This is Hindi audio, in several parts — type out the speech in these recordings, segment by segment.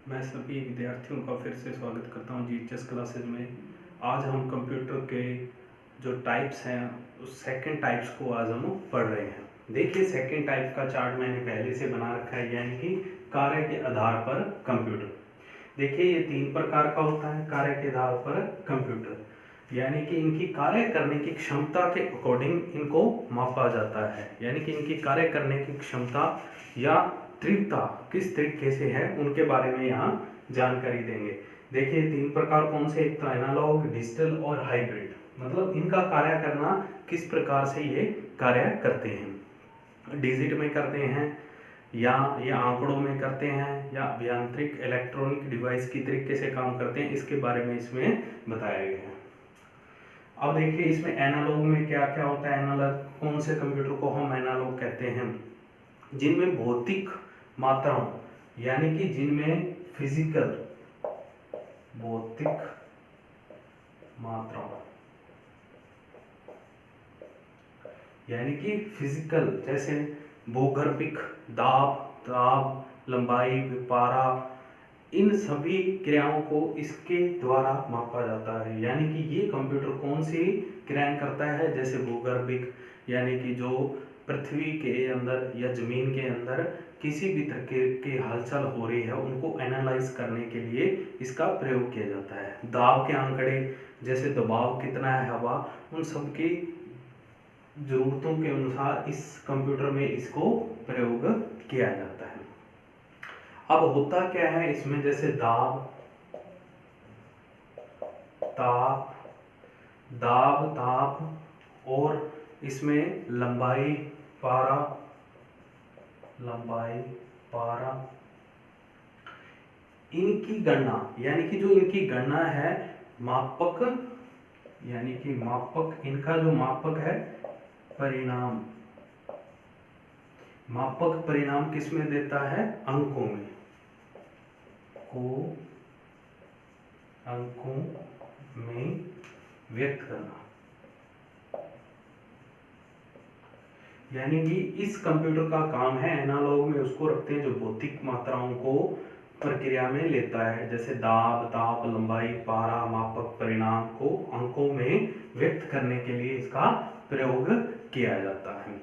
मैं सभी विद्यार्थियों का फिर से स्वागत करता हूं जीएचएस क्लासेज में। आज हम कंप्यूटर के जो टाइप्स हैं उस सेकंड टाइप्स को आज हम पढ़ रहे हैं। देखिए, सेकंड टाइप का चार्ट मैंने पहले से बना रखा है, यानी कि कार्य के आधार पर कंप्यूटर। देखिए, ये 3 प्रकार का होता है कार्य के आधार पर कंप्यूटर, यानी कि इनकी कार्य करने की क्षमता के अकॉर्डिंग इनको मापा जाता है, यानी कि इनकी कार्य करने की क्षमता या तीव्रता किस तरीके से है उनके बारे में यहाँ जानकारी देंगे। देखिए, 3 प्रकार कौन से, एक तो एनालॉग, डिजिटल और हाइब्रिड, मतलब इनका कार्य करना किस प्रकार से ये कार्य करते हैं। डिजिट में करते हैं या ये आंकड़ों में करते हैं या यांत्रिक इलेक्ट्रॉनिक डिवाइस की तरीके से काम करते हैं, इसके बारे में इसमें बताया गया है। अब देखिए, इसमें एनालॉग में क्या क्या होता है। एनालॉग कौन से कंप्यूटर को हम एनालॉग कहते हैं, जिनमें भौतिक मात्राओं यानी कि जिनमें फिजिकल भौतिक मात्राओं यानी कि फिजिकल, जैसे भूगर्भिक दाब, ताप, लंबाई, पारा, इन सभी क्रियाओं को इसके द्वारा मापा जाता है। यानी कि ये कंप्यूटर कौन सी क्रियाएं करता है, जैसे भूगर्भिक यानी कि जो पृथ्वी के अंदर या जमीन के अंदर किसी भी तरह की हलचल हो रही है उनको एनालाइज करने के लिए इसका प्रयोग किया जाता है। दाब के आंकड़े, जैसे दबाव कितना है हवा, उन सब की जरूरतों के अनुसार इस कंप्यूटर में इसको प्रयोग किया जाता है। अब होता क्या है इसमें, जैसे दाब, ताप, दाब, ताप और इसमें लंबाई, पारा, लंबाई, पारा, इनकी गणना यानी कि जो इनकी गणना है मापक, यानी कि मापक, इनका जो मापक है परिणाम, मापक परिणाम किस में देता है, अंकों में, को अंकों में व्यक्त करना। यानी कि इस कंप्यूटर का काम है, एनालॉग में उसको रखते हैं जो भौतिक मात्राओं को प्रक्रिया में लेता है, जैसे दाब, ताप, लंबाई, पारा, मापक परिणाम को अंकों में व्यक्त करने के लिए इसका प्रयोग किया जाता है।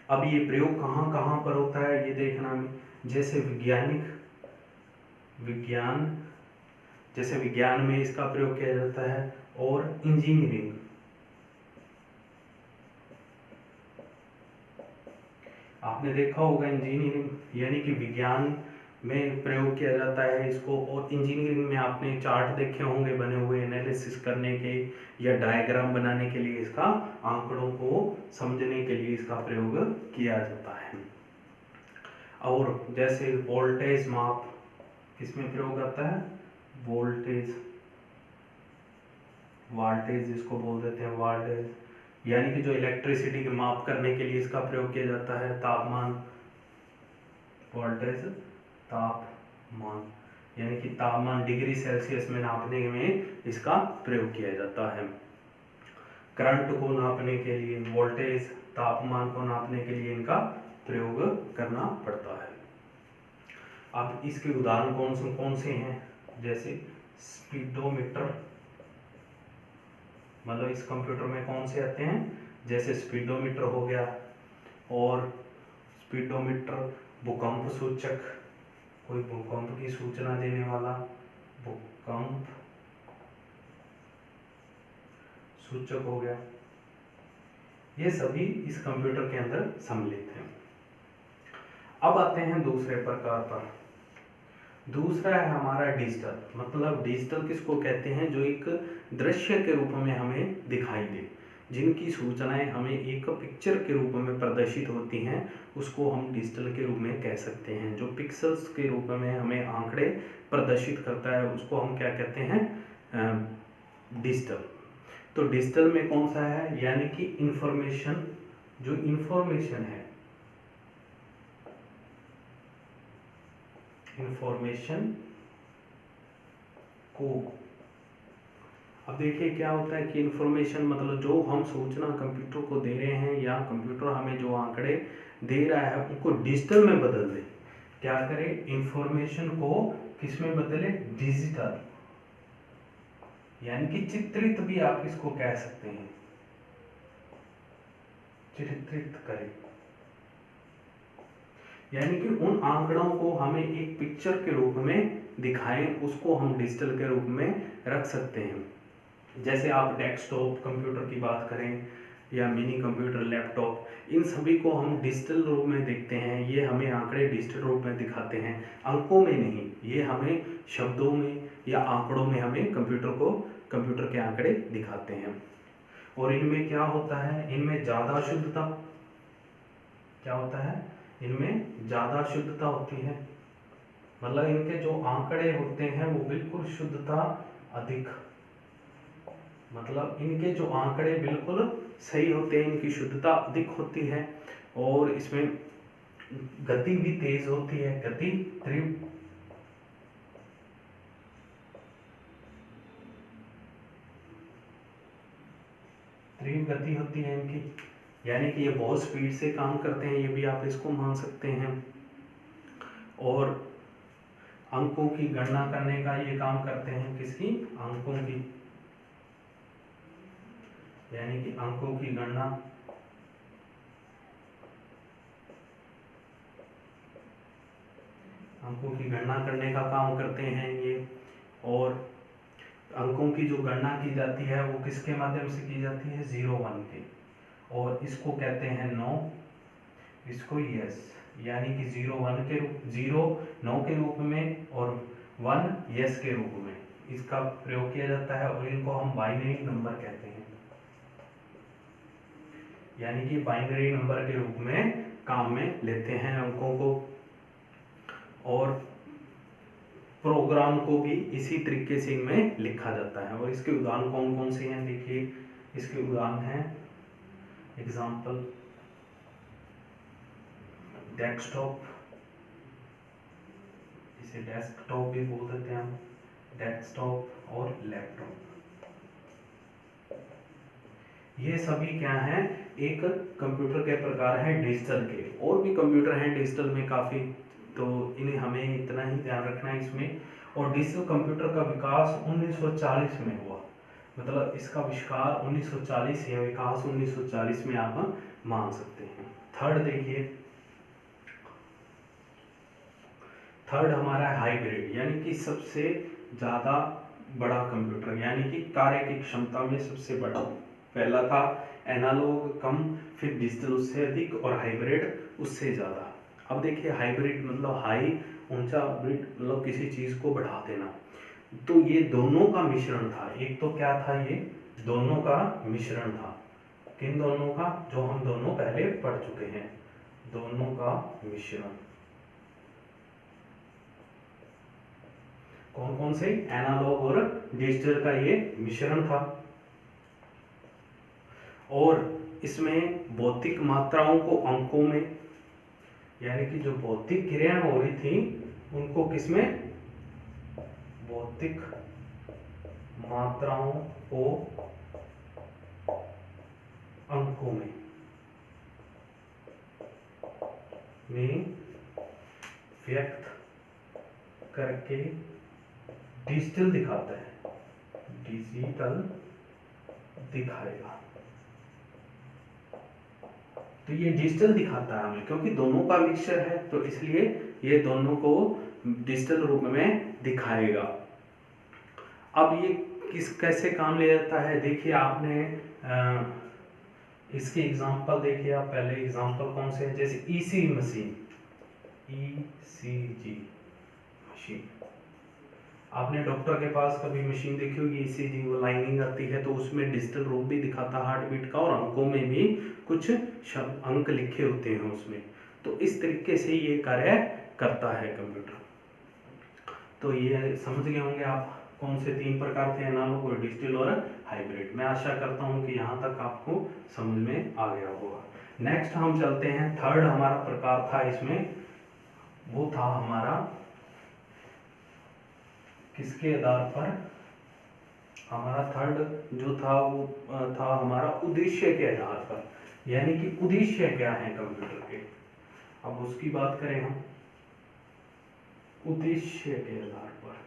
अब ये प्रयोग कहाँ कहाँ पर होता है ये देखना में, जैसे विज्ञान में इसका प्रयोग किया जाता है, और इंजीनियरिंग, आपने देखा होगा इंजीनियरिंग यानी कि विज्ञान में प्रयोग किया जाता है इसको। और इंजीनियरिंग में आपने चार्ट देखे होंगे बने हुए एनालिसिस करने के या डायग्राम बनाने के लिए, इसका आंकड़ों को समझने के लिए इसका प्रयोग किया जाता है। और जैसे वोल्टेज माप किसमें प्रयोग आता है, वोल्टेज, वाल्टेज जिसको बोल देते हैं वाल्टेज, यानी कि जो इलेक्ट्रिसिटी के माप करने के लिए इसका प्रयोग किया जाता है। तापमान, वोल्टेज, तापमान, यानी कि तापमान डिग्री सेल्सियस में नापने में इसका प्रयोग किया जाता है। करंट को नापने के लिए, वोल्टेज, तापमान को नापने के लिए इनका प्रयोग करना पड़ता है। अब इसके उदाहरण कौन से हैं, जैसे स्पीडोमीटर, मतलब इस कंप्यूटर में कौन से आते हैं, जैसे स्पीडोमीटर हो गया, और स्पीडोमीटर, भूकंप सूचक, कोई भूकंप की सूचना देने वाला भूकंप सूचक हो गया, ये सभी इस कंप्यूटर के अंदर सम्मिलित हैं। अब आते हैं दूसरे प्रकार पर। दूसरा है हमारा डिजिटल, मतलब डिजिटल किसको कहते हैं, जो एक दृश्य के रूप में हमें दिखाई दे, जिनकी सूचनाएं हमें एक पिक्चर के रूप में प्रदर्शित होती हैं, उसको हम डिजिटल के रूप में कह सकते हैं। जो पिक्सेल्स के रूप में हमें आंकड़े प्रदर्शित करता है उसको हम क्या कहते हैं, डिजिटल। तो डिजिटल में कौन सा है, यानी कि इंफॉर्मेशन, जो इंफॉर्मेशन है, इंफॉर्मेशन को, अब देखिए क्या होता है कि इंफॉर्मेशन मतलब जो हम सूचना कंप्यूटर को दे रहे हैं या कंप्यूटर हमें जो आंकड़े दे रहा है उनको डिजिटल में बदल दें। क्या करें, इंफॉर्मेशन को किसमें बदले, डिजिटल, यानी कि चित्रित भी आप इसको कह सकते हैं, चित्रित करें, यानी कि उन आंकड़ों को हमें एक पिक्चर के रूप में दिखाएं, उसको हम डिजिटल के रूप में रख सकते हैं। जैसे आप डेस्कटॉप कंप्यूटर की बात करें या मिनी कंप्यूटर, लैपटॉप, इन सभी को हम डिजिटल रूप में देखते हैं, ये हमें आंकड़े डिजिटल रूप में दिखाते हैं, अंकों में नहीं, ये हमें शब्दों में या आंकड़ों में हमें कंप्यूटर के आंकड़े दिखाते हैं। और इनमें क्या होता है, इनमें ज़्यादा शुद्धता, क्या होता है, इनमें ज़्यादा शुद्धता होती है, मतलब इनके जो आंकड़े होते हैं वो बिल्कुल शुद्धता अधिक, मतलब इनके जो आंकड़े बिल्कुल सही होते हैं, इनकी शुद्धता अधिक होती है, और इसमें गति भी तेज होती है, गति तीव्र गति होती है इनकी, यानी कि ये बहुत स्पीड से काम करते हैं, ये भी आप इसको मान सकते हैं। और अंकों की गणना करने का ये काम करते हैं, किसकी, अंकों की, यानी कि अंकों की गणना, अंकों की गणना करने का काम करते हैं ये। और अंकों की जो गणना की जाती है वो किसके माध्यम से की जाती है, 0 1 के, और इसको कहते हैं 9, इसको यस, यानी कि 0 1 के रूप, 0 9 के रूप में और 1 यस के रूप में इसका प्रयोग किया जाता है, और इनको हम बाइनरी नंबर कहते हैं, यानी कि बाइनरी नंबर के रूप में काम में लेते हैं अंकों को। और प्रोग्राम को भी इसी तरीके से इनमें लिखा जाता है। और इसके उदाहरण कौन कौन से हैं, देखिए इसके उदाहरण हैं, एग्जाम्पल, डेस्कटॉप, इसे डेस्कटॉप भी बोल देते हैं हम, डेस्कटॉप और लैपटॉप, ये सभी क्या हैं, एक कंप्यूटर के प्रकार हैं डिजिटल के। और भी कंप्यूटर हैं डिजिटल में काफ़ी, तो इन्हें हमें इतना ही ध्यान रखना है इसमें। और डिजिटल कंप्यूटर का विकास 1940 में हुआ, मतलब इसका आविष्कार 1940 या विकास 1940 में आप मान सकते हैं। थर्ड देखिए, थर्ड हमारा हाइब्रिड, यानी कि सबसे ज़्यादा बड़ा कंप्यूटर, यानी कि कार्य की क्षमता में सबसे बड़ा। पहला था एनालॉग कम, फिर डिजिटल उससे अधिक, और हाइब्रिड उससे ज़्यादा। अब देखिए हाइब्रिड मतलब हाई, ऊंचा, ब्रिड मतलब किसी चीज़ को बढ़ा देना। तो ये दोनों का मिश्रण था, एक तो क्या था, ये दोनों का मिश्रण था, किन दोनों का, जो हम दोनों पहले पढ़ चुके हैं, दोनों का मिश्रण। कौन कौन से, एनालॉग और डिजिटल का ये मिश्रण था। और इसमें भौतिक मात्राओं को अंकों में, यानी कि जो भौतिक क्रियाएं हो रही थी उनको किसमें, भौतिक मात्राओं को अंकों में व्यक्त करके डिजिटल दिखाता है, डिजिटल दिखाएगा। तो ये डिजिटल दिखाता है हमें, क्योंकि दोनों का मिक्सचर है, तो इसलिए ये दोनों को डिजिटल रूप में दिखाएगा। अब ये कैसे काम लिया जाता है, देखिए आपने इसके एग्जांपल देखिए, आप पहले एग्जांपल कौन से हैं, जैसे ईसी मशीन, ईसीजी मशीन, आपने डॉक्टर के पास कभी मशीन देखी होगी, ईसीजी, वो लाइनिंग आती है, तो उसमें डिजिटल रूप भी दिखाता है हार्ट बीट का, और अंकों में भी कुछ शब्द अंक लिखे होते हैं उसमें। तो इस तरीके से ये कार्य करता है कंप्यूटर। तो ये समझ गए होंगे आप कौन से 3 प्रकार थे, एनालॉग और डिजिटल और हाइब्रिड। मैं आशा करता हूँ कि यहाँ तक आपको समझ में आ गया होगा। नेक्स्ट हम चलते हैं, थर्ड हमारा प्रकार था इसमें, वो था हमारा किसके आधार पर, हमारा थर्ड जो था वो था हमारा उद्देश्य के आधार पर, यानी कि उद्देश्य क्या है कंप्यूटर के। अब उसकी बात करें हम, उद्देश्य के आधार पर।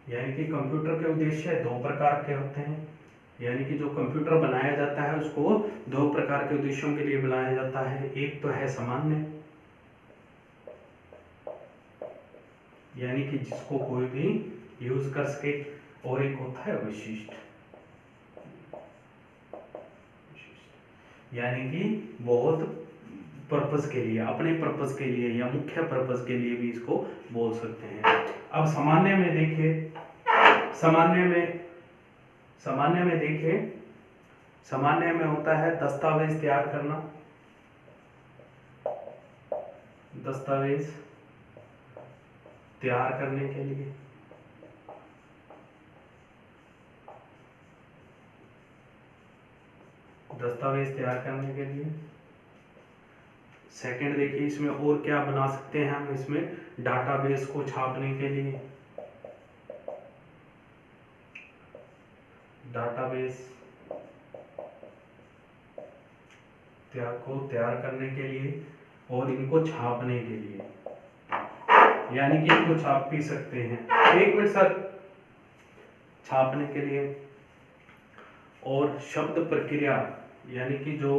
यानी कि कंप्यूटर के उद्देश्य दो प्रकार के होते हैं, यानी कि जो कंप्यूटर बनाया जाता है उसको दो प्रकार के उद्देश्यों के लिए बनाया जाता है। एक तो है सामान्य, यानी कि जिसको कोई भी यूज कर सके, और एक होता है विशिष्ट, यानी कि बहुत पर्पस के लिए, अपने पर्पस के लिए या मुख्य पर्पस के लिए भी इसको बोल सकते हैं। अब सामान्य में देखिए, सामान्य में होता है दस्तावेज तैयार करना, दस्तावेज तैयार करने के लिए, दस्तावेज तैयार करने के लिए। सेकंड देखिए, इसमें और क्या बना सकते हैं हम, इसमें डाटाबेस को छापने के लिए, डाटाबेस को तैयार करने के लिए और इनको छापने के लिए, यानी कि इनको छाप भी सकते हैं। एक मिनट सर, छापने के लिए। और शब्द प्रक्रिया, यानी कि जो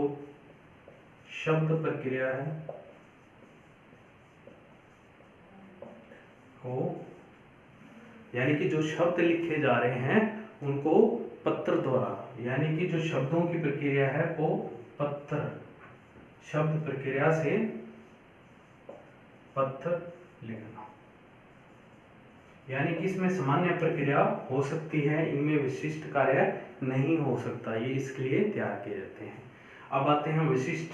शब्द प्रक्रिया है को, यानी कि जो शब्द लिखे जा रहे हैं उनको पत्र द्वारा, यानी कि जो शब्दों की प्रक्रिया है वो पत्र, शब्द प्रक्रिया से पत्र लिखना। यानी कि इसमें सामान्य प्रक्रिया हो सकती है, इनमें विशिष्ट कार्य नहीं हो सकता, ये इसके लिए तैयार किए जाते हैं। अब आते हैं विशिष्ट,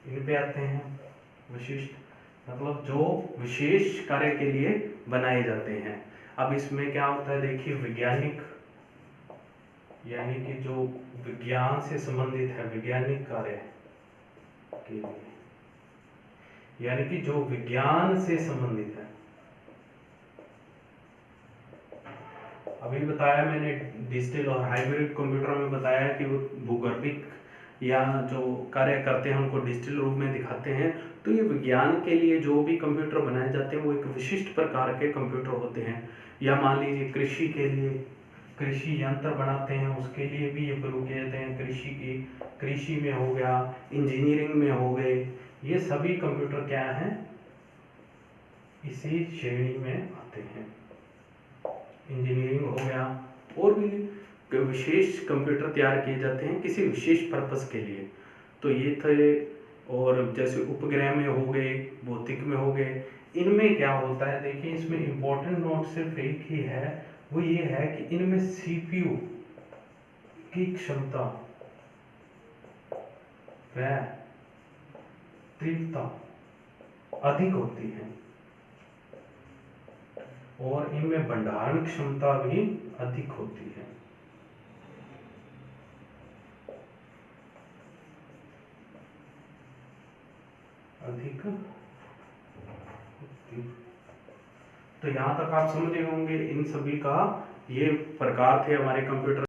इन पे आते हैं। विशिष्ट मतलब जो विशेष कार्य के लिए बनाए जाते हैं। अब इसमें क्या होता है देखिए, वैज्ञानिक, यानी कि जो विज्ञान से संबंधित है, वैज्ञानिक कार्य के लिए, यानी कि जो विज्ञान से संबंधित है। अभी बताया मैंने डिजिटल और हाइब्रिड कंप्यूटर में बताया कि वो भूगर्भिक या जो कार्य करते हैं उनको डिजिटल रूप में दिखाते हैं। तो ये विज्ञान के लिए जो भी कंप्यूटर बनाए जाते हैं वो एक विशिष्ट प्रकार के कंप्यूटर होते हैं। या मान लीजिए कृषि के लिए, कृषि यंत्र बनाते हैं, उसके लिए भी ये प्रयोग किए जाते हैं। कृषि में हो गया, इंजीनियरिंग में हो गए, ये सभी कंप्यूटर क्या हैं, इसी श्रेणी में आते हैं। इंजीनियरिंग हो गया, और भी विशेष कंप्यूटर तैयार किए जाते हैं किसी विशेष पर्पस के लिए। तो ये थे, और जैसे उपग्रह में हो गए, भौतिक में हो गए, इनमें क्या होता है देखिए, इसमें इम्पोर्टेंट नोट सिर्फ एक ही है, वो ये है कि इनमें सीपीयू की क्षमता व तीव्रता अधिक होती है, और इनमें भंडारण क्षमता भी अधिक होती है। अधिक होती। तो यहाँ तक आप समझे होंगे इन सभी का ये प्रकार थे हमारे कंप्यूटर।